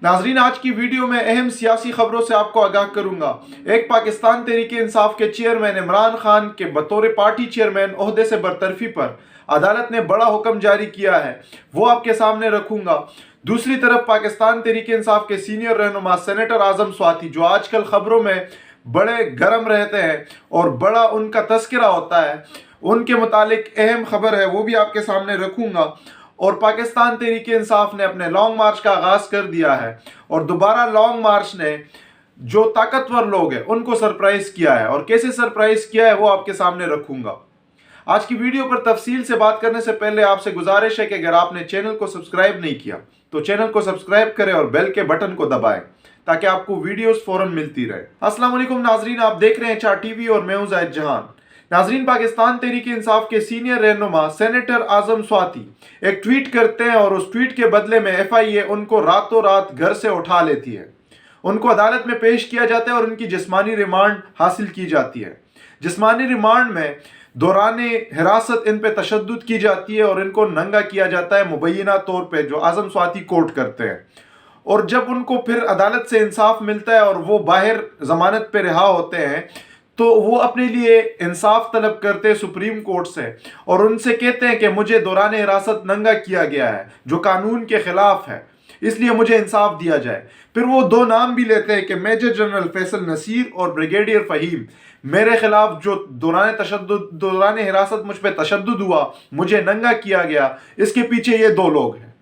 नाजरीन, आज की वीडियो में अहम सियासी खबरों से आपको आगाह करूंगा। एक, पाकिस्तान तहरीक इंसाफ के चेयरमैन इमरान खान के बतौर पार्टी चेयरमैन ओहदे से बरतरफी पर अदालत ने बड़ा हुक्म जारी किया है, वो आपके सामने रखूंगा। दूसरी तरफ पाकिस्तान तहरीक इंसाफ के सीनियर रहनुमा सेनेटर आजम स्वाति, जो आजकल खबरों में बड़े गर्म रहते हैं और बड़ा उनका तस्करा होता है, उनके मुतालिक अहम खबर है, वो भी आपके सामने रखूंगा। और पाकिस्तान तहरीक इंसाफ ने अपने लॉन्ग मार्च का आगाज कर दिया है और दोबारा लॉन्ग मार्च ने जो ताकतवर लोग हैं उनको सरप्राइज किया है, और कैसे सरप्राइज किया है वो आपके सामने रखूंगा। आज की वीडियो पर तफसील से बात करने से पहले आपसे गुजारिश है कि अगर आपने चैनल को सब्सक्राइब नहीं किया तो चैनल को सब्सक्राइब करें और बेल के बटन को दबाएं ताकि आपको वीडियोस फौरन मिलती रहे। अस्सलाम वालेकुम नाजरीन, आप देख रहे हैं चार टीवी और मैं हूं जाहिद जहान। नाजरीन, पाकिस्तान तहरीक इंसाफ के सीनियर रहनुमा सेनेटर आजम स्वाति एक ट्वीट करते हैं और उस ट्वीट के बदले में FIA उनको रातों रात घर से उठा लेती है। उनको अदालत में पेश किया जाता है और उनकी जिस्मानी रिमांड हासिल की जाती है। जिस्मानी रिमांड में दौराने हिरासत इन पे तशद्दुद की जाती है और इनको नंगा किया जाता है मुबैना तौर पे, जो आजम स्वाति कोर्ट करते हैं। और जब उनको फिर अदालत से इंसाफ मिलता है और वो बाहर जमानत पे रिहा होते हैं तो वो अपने लिए इंसाफ तलब करते हैं सुप्रीम कोर्ट से और उनसे कहते हैं कि मुझे दौरान हिरासत नंगा किया गया है जो कानून के खिलाफ है, इसलिए मुझे इंसाफ दिया जाए। फिर वो दो नाम भी लेते हैं कि मेजर जनरल फैसल नसीर और ब्रिगेडियर फहीम, मेरे खिलाफ जो दौरान हिरासत मुझ पर तशद्दुद हुआ, मुझे नंगा किया गया, इसके पीछे ये दो लोग हैं।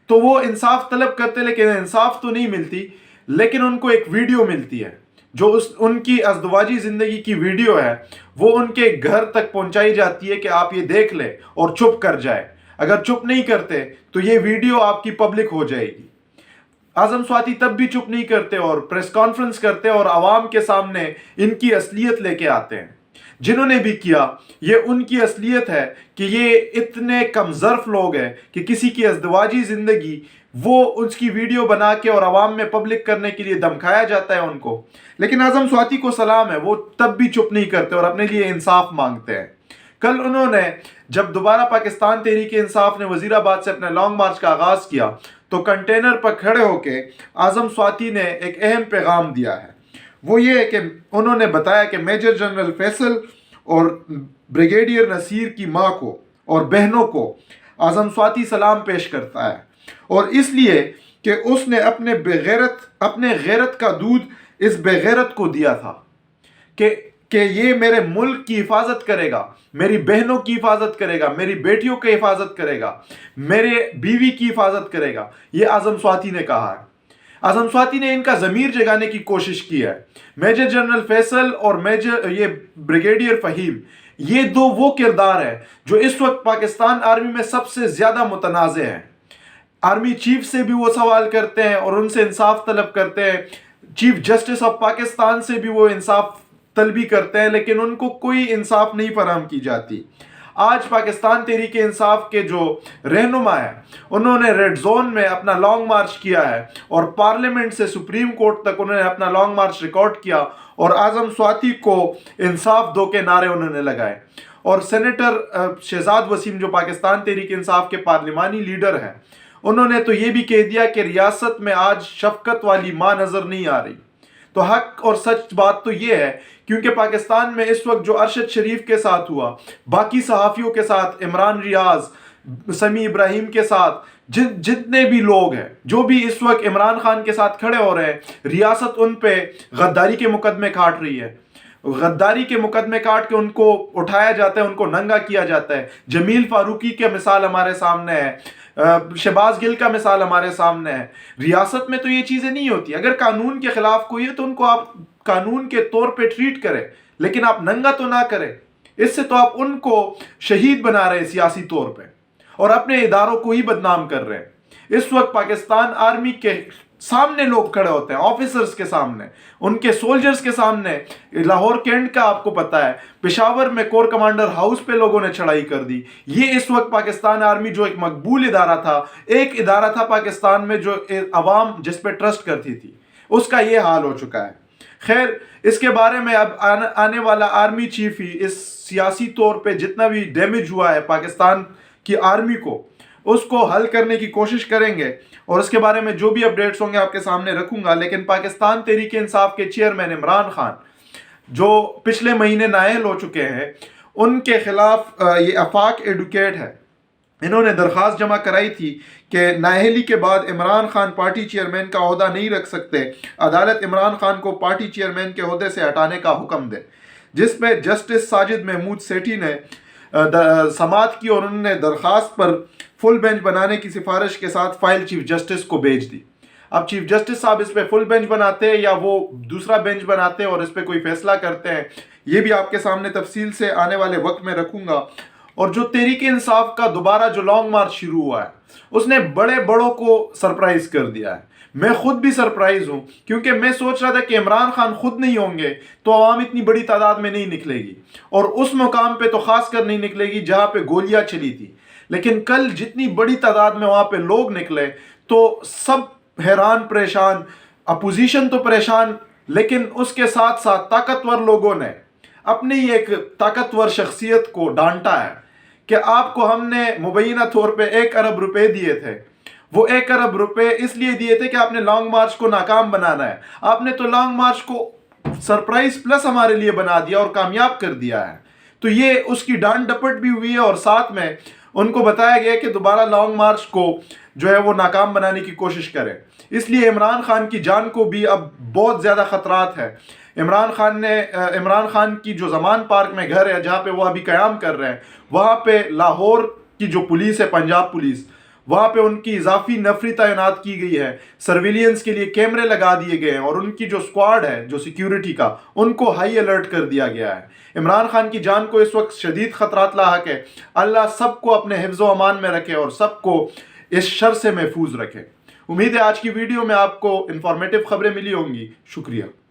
तो वो इंसाफ तलब करते लेकिन इंसाफ तो नहीं मिलती, लेकिन उनको एक वीडियो मिलती है जो उनकी अज़दवाजी ज़िंदगी की वीडियो है, वो उनके घर तक पहुंचाई जाती है कि आप ये देख लें और चुप कर जाए। अगर चुप नहीं करते तो ये वीडियो आपकी पब्लिक हो जाएगी। आजम स्वाति तब भी चुप नहीं करते और प्रेस कॉन्फ्रेंस करते और आवाम के सामने इनकी असलियत लेके आते हैं। जिन्होंने भी किया ये उनकी असलियत है कि ये इतने कमजर्फ लोग हैं कि किसी की अज़दवाजी ज़िंदगी वो उसकी वीडियो बना के और आवाम में पब्लिक करने के लिए धमकाया जाता है उनको। लेकिन आजम स्वाति को सलाम है, वो तब भी चुप नहीं करते और अपने लिए इंसाफ मांगते हैं। कल उन्होंने जब दोबारा पाकिस्तान तहरीक इंसाफ ने वजीराबाद से अपने लॉन्ग मार्च का आगाज किया तो कंटेनर पर खड़े होके आजम स्वाति ने एक अहम पैगाम दिया है। वो ये है कि उन्होंने बताया कि मेजर जनरल फैसल और ब्रिगेडियर नसीर की माँ को और बहनों को आजम स्वाति सलाम पेश करता है, और इसलिए कि उसने अपने गैरत का दूध इस बेगैरत को दिया था कि ये मेरे मुल्क की हिफाजत करेगा, मेरी बहनों की हिफाजत करेगा, मेरी बेटियों की हिफाजत करेगा, मेरे बीवी की हिफाजत करेगा। ये आजम स्वाति ने कहा है। आजम स्वाति ने इनका ज़मीर जगाने की कोशिश की है। मेजर जनरल फैसल और ब्रिगेडियर फहीम, ये दो वो किरदार हैं जो इस वक्त पाकिस्तान आर्मी में सबसे ज़्यादा मुतनाज़ हैं। आर्मी चीफ से भी वो सवाल करते हैं और उनसे इंसाफ तलब करते हैं। चीफ जस्टिस ऑफ पाकिस्तान से भी वो इंसाफ तलबी करते हैं, लेकिन उनको कोई इंसाफ नहीं फराहम की जाती। आज पाकिस्तान तहरीक इंसाफ के जो रहनुमा है उन्होंने रेड जोन में अपना लॉन्ग मार्च किया है और पार्लियामेंट से सुप्रीम कोर्ट तक उन्होंने अपना लॉन्ग मार्च रिकॉर्ड किया और आजम स्वाति को इंसाफ दो के नारे उन्होंने लगाए। और सेनेटर शहजाद वसीम, जो पाकिस्तान तहरीक इंसाफ के पार्लिमानी लीडर हैं, उन्होंने तो ये भी कह दिया कि रियासत में आज शफकत वाली माँ नजर नहीं आ रही। तो हक और सच बात तो ये है, क्योंकि पाकिस्तान में इस वक्त जो अरशद शरीफ के साथ हुआ, बाकी सहाफ़ियों के साथ, इमरान रियाज, समी इब्राहिम के साथ, जितने भी लोग हैं जो भी इस वक्त इमरान खान के साथ खड़े हो रहे हैं, रियासत उन पे गद्दारी के मुकदमे काट रही है। गद्दारी के मुकदमे काट के उनको उठाया जाता है, उनको नंगा किया जाता है। जमील फारूकी की मिसाल हमारे सामने है, शहबाज गिल का मिसाल हमारे सामने है। रियासत में तो ये चीज़ें नहीं होती। अगर कानून के खिलाफ कोई है तो उनको आप कानून के तौर पे ट्रीट करें, लेकिन आप नंगा तो ना करें। इससे तो आप उनको शहीद बना रहे हैं सियासी तौर पे और अपने इदारों को ही बदनाम कर रहे हैं। इस वक्त पाकिस्तान आर्मी के सामने लोग खड़े होते हैं, ऑफिसर्स के सामने, उनके सोल्जर्स के सामने। लाहौर कैंट का आपको पता है, पेशावर में कोर कमांडर हाउस पे लोगों ने चढ़ाई कर दी। ये इस वक्त पाकिस्तान आर्मी जो एक मकबूल इदारा था, एक इदारा था पाकिस्तान में जो अवाम जिस पे ट्रस्ट करती थी, उसका ये हाल हो चुका है। खैर, इसके बारे में अब आने वाला आर्मी चीफ ही इस सियासी तौर पे जितना भी डैमेज हुआ है पाकिस्तान की आर्मी को, उसको हल करने की कोशिश करेंगे اور اس کے بارے میں جو بھی اپڈیٹس ہوں گے آپ کے سامنے رکھوں گا. لیکن پاکستان تحریک انصاف کے چیئرمین عمران خان جو پچھلے مہینے نااہل ہو چکے ہیں، ان کے خلاف یہ آفاق ایڈوکیٹ ہے، انہوں نے درخواست جمع کرائی تھی کہ نااہلی کے بعد عمران خان پارٹی چیئرمین کا عہدہ نہیں رکھ سکتے، عدالت عمران خان کو پارٹی چیئرمین کے عہدے سے ہٹانے کا حکم دے، جس پہ جسٹس ساجد محمود سیٹھی نے سماعت کی اور انہوں نے درخواست پر فل بینچ بنانے کی سفارش کے ساتھ فائل چیف جسٹس کو بھیج دی. اب چیف جسٹس صاحب اس پہ فل بینچ بناتے ہیں یا وہ دوسرا بینچ بناتے ہیں اور اس پہ کوئی فیصلہ کرتے ہیں، یہ بھی آپ کے سامنے تفصیل سے آنے والے وقت میں رکھوں گا. اور جو تحریک انصاف کا دوبارہ جو لانگ مارچ شروع ہوا ہے، اس نے بڑوں کو سرپرائز کر دیا ہے. میں خود بھی سرپرائز ہوں، کیونکہ میں سوچ رہا تھا کہ عمران خان خود نہیں ہوں گے تو عوام اتنی بڑی تعداد میں نہیں نکلے گی، اور اس مقام پہ تو خاص کر نہیں نکلے گی جہاں پہ گولیاں چلی تھی. لیکن کل جتنی بڑی تعداد میں وہاں پہ لوگ نکلے تو سب حیران پریشان، اپوزیشن تو پریشان، لیکن اس کے ساتھ ساتھ طاقتور لوگوں نے اپنی ایک طاقتور شخصیت کو ڈانٹا ہے کہ آپ کو ہم نے مبینہ طور پہ 1 ارب روپے دیے تھے. وہ 1 ارب روپے اس لیے دیے تھے کہ آپ نے لانگ مارچ کو ناکام بنانا ہے. آپ نے تو لانگ مارچ کو سرپرائز پلس ہمارے لیے بنا دیا اور کامیاب کر دیا ہے. تو یہ اس کی ڈانٹ ڈپٹ بھی ہوئی ہے، اور ساتھ میں ان کو بتایا گیا کہ دوبارہ لانگ مارچ کو جو ہے وہ ناکام بنانے کی کوشش کریں. اس لیے عمران خان کی جان کو بھی اب بہت زیادہ خطرات ہے. عمران خان کی جو زمان پارک میں گھر ہے جہاں پہ وہ ابھی قیام کر رہے ہیں، وہاں پہ لاہور کی جو پولیس ہے، پنجاب پولیس، وہاں پہ ان کی اضافی نفری تعینات کی گئی ہے، سرویلینس کے لیے کیمرے لگا دیے گئے ہیں، اور ان کی جو سکواڈ ہے جو سیکیورٹی کا، ان کو ہائی الرٹ کر دیا گیا ہے. عمران خان کی جان کو اس وقت شدید خطرات لاحق ہے. اللہ سب کو اپنے حفظ و امان میں رکھے اور سب کو اس شر سے محفوظ رکھے. امید ہے آج کی ویڈیو میں آپ کو انفارمیٹیو خبریں ملی ہوں گی. شکریہ.